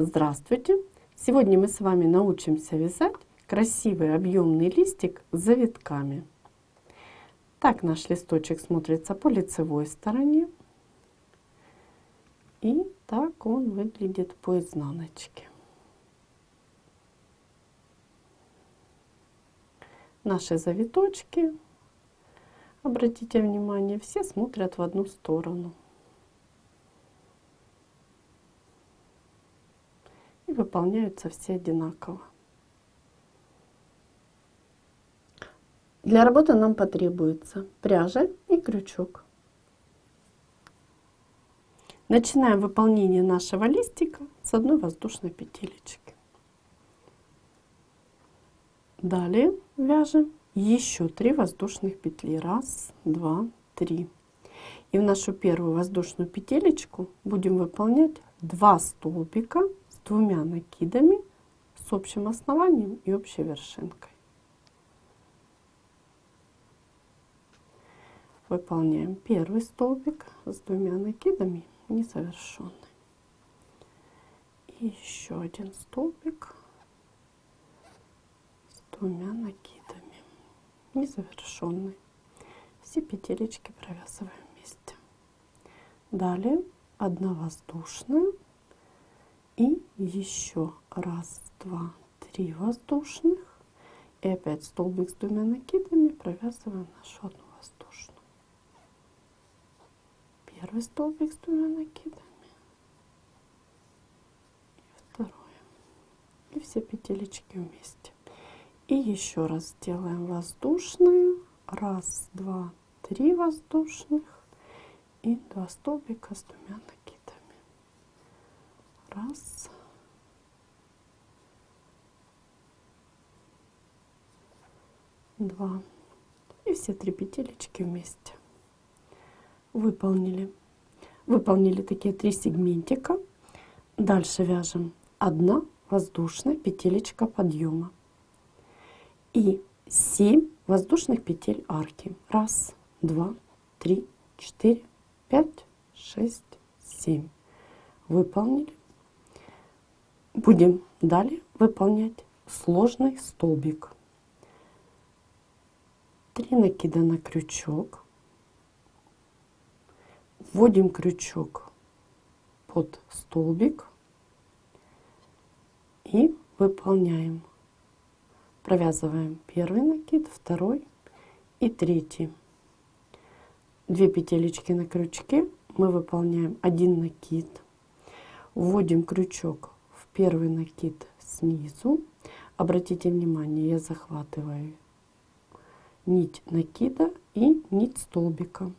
Здравствуйте! Сегодня мы с вами научимся вязать красивый объемный листик с завитками. Так наш листочек смотрится по лицевой стороне. И так он выглядит по изнаночке. Наши завиточки, обратите внимание, все смотрят в одну сторону. И выполняются все одинаково. Для работы нам потребуется пряжа и крючок. Начинаем выполнение нашего листика с одной воздушной петелечки. Далее вяжем еще 3 воздушных петли. 1, 2, 3. И в нашу первую воздушную петелечку будем выполнять 2 столбика с 2 накидами с общим основанием и общей вершинкой. Выполняем первый столбик с 2 накидами незавершенный. И еще один столбик с 2 накидами незавершенный. Все петелечки провязываем вместе. Далее 1 воздушная и еще 1, 2, 3 воздушных. И опять столбик с 2 накидами провязываем нашу одну воздушную. Первый столбик с 2 накидами. И второй. И все петелечки вместе. И еще раз делаем воздушные. 1, 2, 3 воздушных. И 2 столбика с 2 накидами. 1, 2. И все 3 петелечки вместе. Выполнили такие 3 сегментика. Дальше вяжем 1 воздушная петелечка подъема и 7 воздушных петель арки. 1, 2, 3, 4, 5, 6, 7. Выполнили. Будем далее выполнять сложный столбик. 3 накида на крючок. Вводим крючок под столбик и выполняем. Провязываем первый накид, второй и третий. 2 петелечки на крючке, мы выполняем 1 накид. Вводим крючок в первый накид снизу. Обратите внимание, я захватываю нить накида и нить столбика.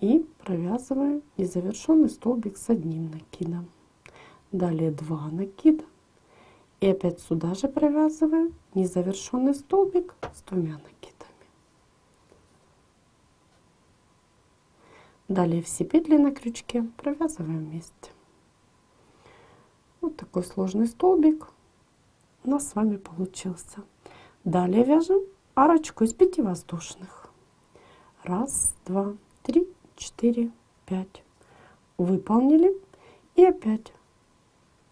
И провязываем незавершенный столбик с 1 накидом. Далее 2 накида. И опять сюда же провязываем незавершенный столбик с 2 накидами. Далее все петли на крючке провязываем вместе. Вот такой сложный столбик у нас с вами получился. Далее вяжем арочку из 5 воздушных. 1, 2, 3, 4, 5. Выполнили. И опять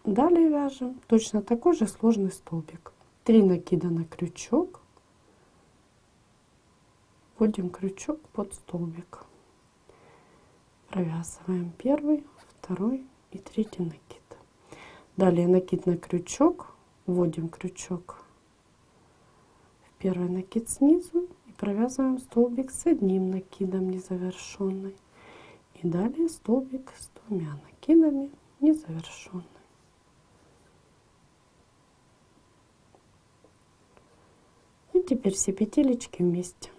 далее вяжем точно такой же сложный столбик. 3 накида на крючок. Вводим крючок под столбик. Провязываем первый, второй и третий накид. Далее накид на крючок. Вводим крючок в первый накид снизу. Провязываем столбик с 1 накидом незавершенный. И далее столбик с 2 накидами незавершенный. И теперь все петелечки вместе.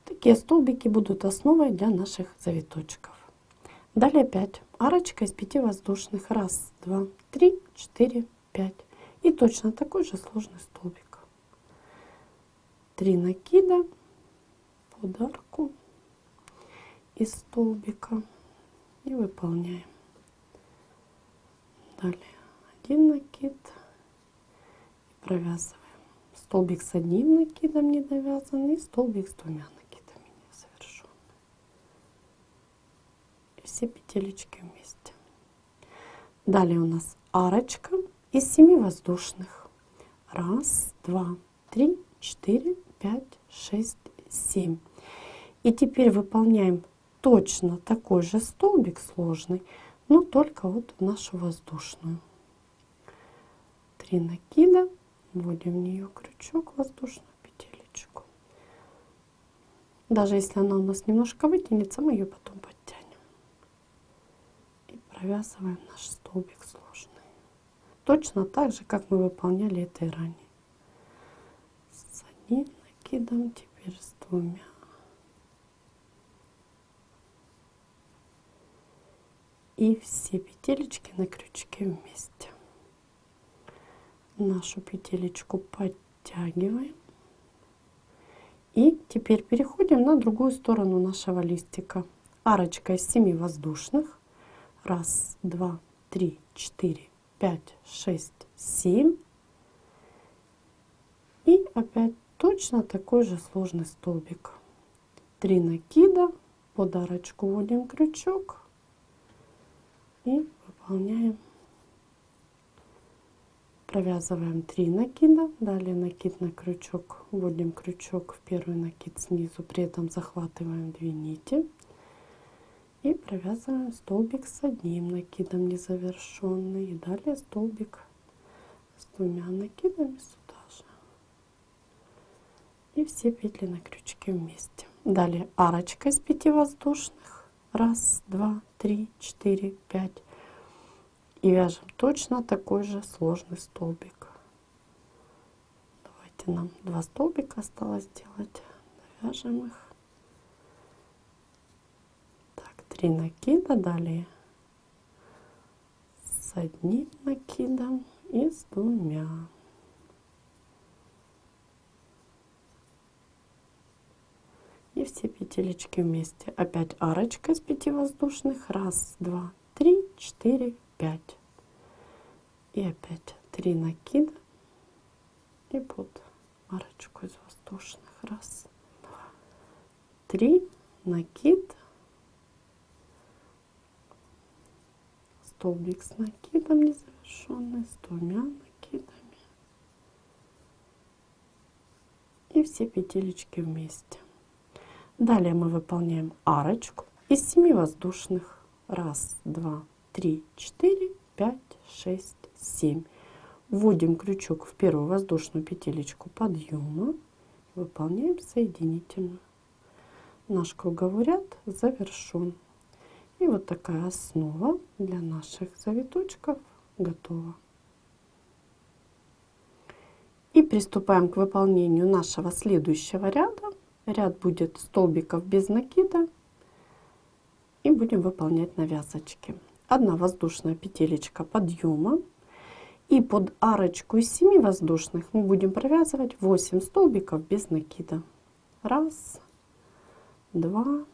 Такие столбики будут основой для наших завиточков. Далее опять арочка из 5 воздушных. 1, 2, 3, 4, 5. И точно такой же сложный столбик. 3 накида под арку из столбика и выполняем. Далее 1 накид и провязываем столбик с 1 накидом не довязанный и столбик с 2 накидами не завершенный. И все петелечки вместе. Далее у нас арочка из 7 воздушных. 1, 2, 3, 4, 5, 6, 7. И теперь выполняем точно такой же столбик сложный, но только вот в нашу воздушную. 3 накида, вводим в нее крючок, воздушную петелечку. Даже если она у нас немножко вытянется, мы ее потом подтянем. И провязываем наш столбик сложный. Точно так же, как мы выполняли это и ранее. С одним накидом, теперь с 2. И все петелечки на крючке вместе. Нашу петелечку подтягиваем. И теперь переходим на другую сторону нашего листика. Арочка из 7 воздушных. 1, 2, 3, 4, 5, 6, 7. И опять точно такой же сложный столбик. 3 накида, под арочку вводим крючок и выполняем. Провязываем 3 накида, далее накид на крючок, вводим крючок в первый накид снизу, при этом захватываем 2 нити и провязываем столбик с одним накидом незавершенный, и далее столбик с 2 накидами сюда же, и все петли на крючке вместе. Далее арочка из 5 воздушных. 1, 2, 3, 4, 5. И вяжем точно такой же сложный столбик. Давайте, нам 2 столбика осталось сделать. Довяжем их. Так, 3 накида, далее с одним накидом и с 2. И все петелечки вместе. Опять арочка из 5 воздушных. 1, 2, 3, 4, 5. И опять 3 накида и под арочку из воздушных. 1, 2, 3 накид, столбик с накидом незавершенный, с 2 накидами, и все петелечки вместе. Далее мы выполняем арочку из 7 воздушных. 1, 2, 3, 4, 5, 6, 7. Вводим крючок в первую воздушную петелечку подъема, выполняем соединительную. Наш круговой ряд завершен. И вот такая основа для наших завиточков готова. И приступаем к выполнению нашего следующего ряда. Ряд будет столбиков без накида. И будем выполнять навязочки. 1 воздушная петелечка подъема. И под арочку из 7 воздушных мы будем провязывать 8 столбиков без накида. 1, 2,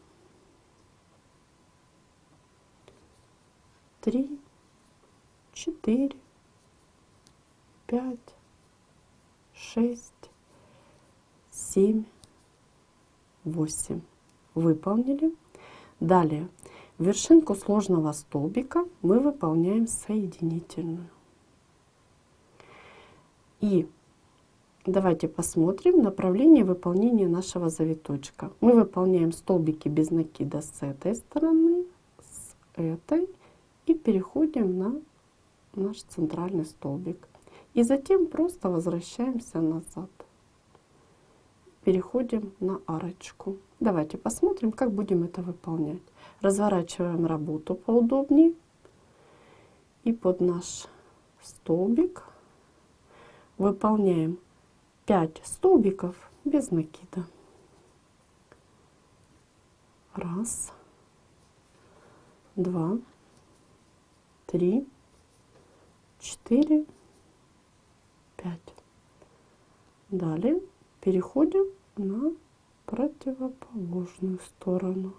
3, 4, 5, 6, 7, 8. Выполнили. Далее вершинку сложного столбика мы выполняем соединительную. И давайте посмотрим направление выполнения нашего завиточка. Мы выполняем столбики без накида с этой стороны, с этой, и переходим на наш центральный столбик. И затем просто возвращаемся назад. Переходим на арочку. Давайте посмотрим, как будем это выполнять. Разворачиваем работу поудобнее. И под наш столбик выполняем 5 столбиков без накида. 1, 2, 3, 4, 5. Далее переходим на противоположную сторону.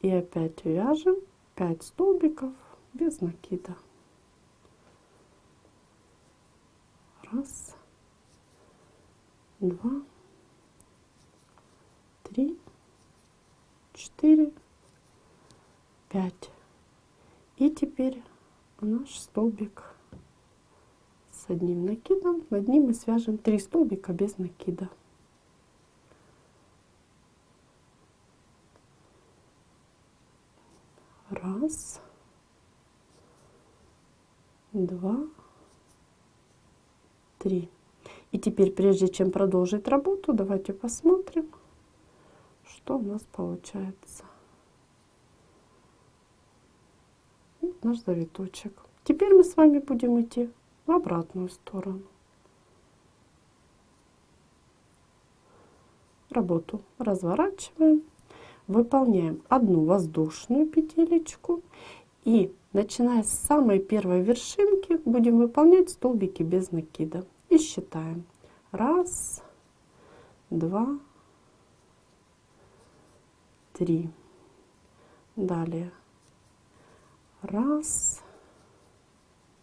И опять вяжем 5 столбиков без накида. 1, 2, 3, 4, 5. И теперь наш столбик с одним накидом. Над ним мы свяжем 3 столбика без накида. Раз, два, три. И теперь, прежде чем продолжить работу, давайте посмотрим, что у нас получается. Вот наш завиточек. Теперь мы с вами будем идти в обратную сторону. Работу разворачиваем, выполняем одну воздушную петелечку и, начиная с самой первой вершинки, будем выполнять столбики без накида. И считаем. Раз, два, три. Далее. Раз,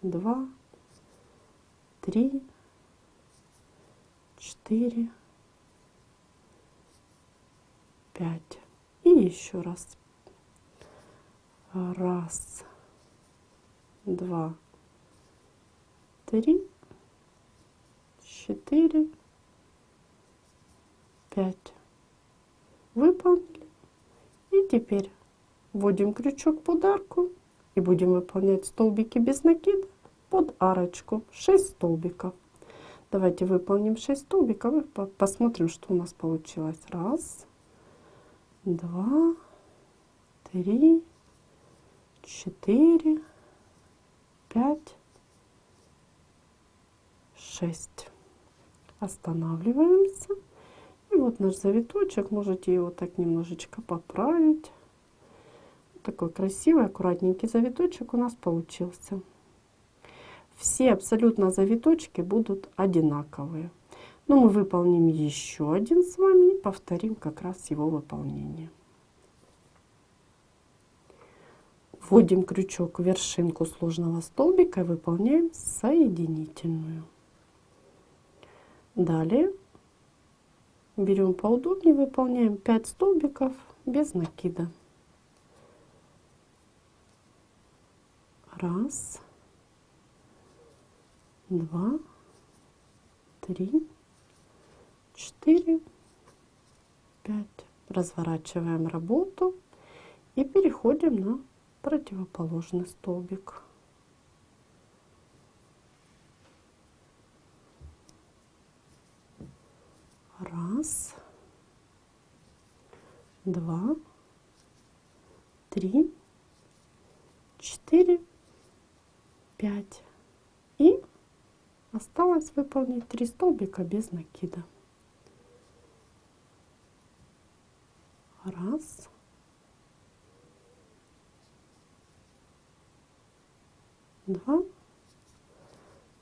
два, три, четыре, 5. И еще раз. Раз, два, три, 4, 5. Выполнили. И теперь вводим крючок под арку и будем выполнять столбики без накида под арочку. 6 столбиков. Давайте выполним 6 столбиков и посмотрим, что у нас получилось. Раз, два, три, 4, 5, 6. Останавливаемся. И вот наш завиточек. Можете его так немножечко поправить. Такой красивый, аккуратненький завиточек у нас получился. Все абсолютно завиточки будут одинаковые. Но мы выполним еще один с вами и повторим как раз его выполнение. Вводим крючок в вершинку сложного столбика и выполняем соединительную. Далее берем поудобнее, выполняем 5 столбиков без накида. Раз, два, три, 4, 5. Разворачиваем работу и переходим на противоположный столбик. Раз, два, три, 4, 5. И осталось выполнить 3 столбика без накида. Раз, два,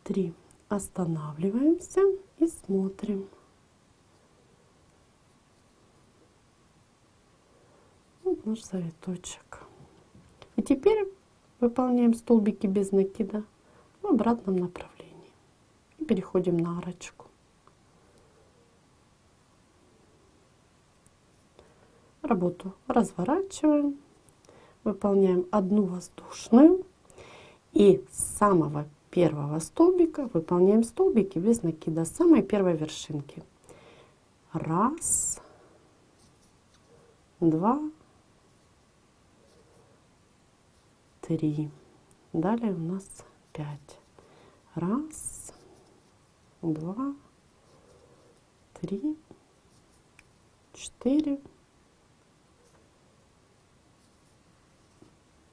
три. Останавливаемся и смотрим. Вот наш завиточек. И теперь выполняем столбики без накида в обратном направлении. И переходим на арочку. Работу разворачиваем. Выполняем одну воздушную. И с самого первого столбика выполняем столбики без накида с самой первой вершинки. Раз, два, три. Далее у нас 5. Раз, два, три, 4,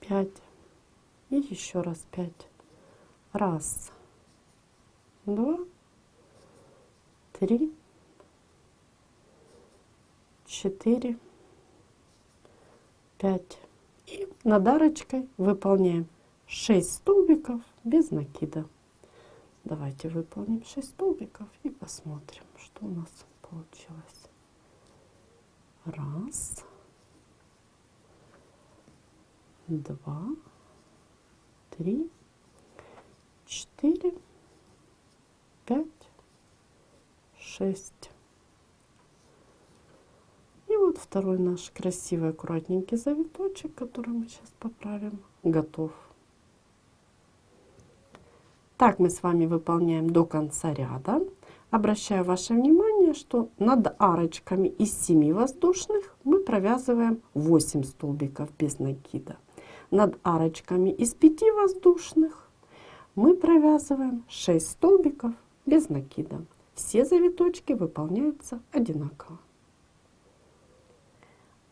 5. И еще раз 5. Раз, два, три, 4, 5. И над арочкой выполняем 6 столбиков без накида. Давайте выполним 6 столбиков и посмотрим, что у нас получилось. Раз, два, три, 4, 5, 6. И вот второй наш красивый аккуратненький завиточек, который мы сейчас поправим, готов. Так мы с вами выполняем до конца ряда. Обращаю ваше внимание, что над арочками из 7 воздушных мы провязываем 8 столбиков без накида. Над арочками из 5 воздушных мы провязываем 6 столбиков без накида. Все завиточки выполняются одинаково.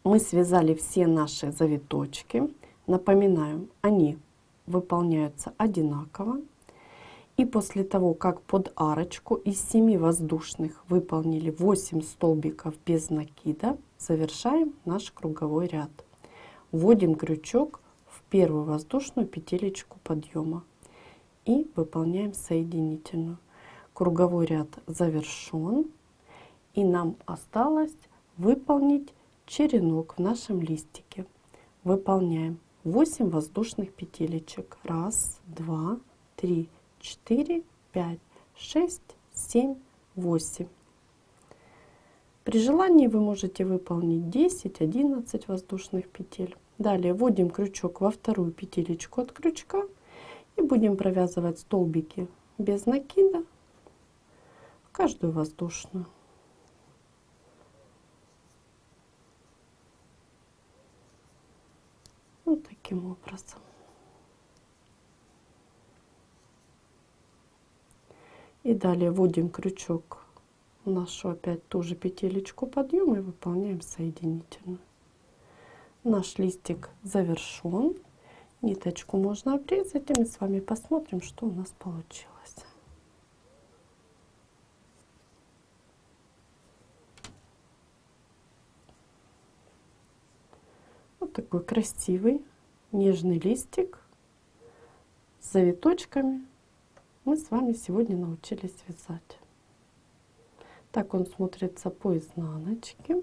Мы связали все наши завиточки. Напоминаю, они выполняются одинаково. И после того, как под арочку из 7 воздушных выполнили 8 столбиков без накида, завершаем наш круговой ряд. Вводим крючок в первую воздушную петелечку подъема и выполняем соединительную. Круговой ряд завершен, и нам осталось выполнить черенок в нашем листике. Выполняем 8 воздушных петелечек. 1, 2, 3, 4, 5, 6, 7, 8. При желании вы можете выполнить 10, 11 воздушных петель. Далее вводим крючок во вторую петелечку от крючка и будем провязывать столбики без накида в каждую воздушную. Вот таким образом. И далее вводим крючок в нашу опять ту же петелечку подъема и выполняем соединительную. Наш листик завершен. Ниточку можно обрезать, и мы с вами посмотрим, что у нас получилось. Вот такой красивый нежный листик с завиточками мы с вами сегодня научились вязать. Так он смотрится по изнаночке.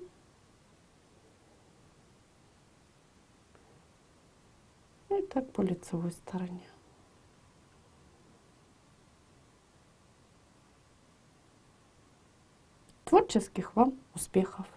И так по лицевой стороне. Творческих вам успехов!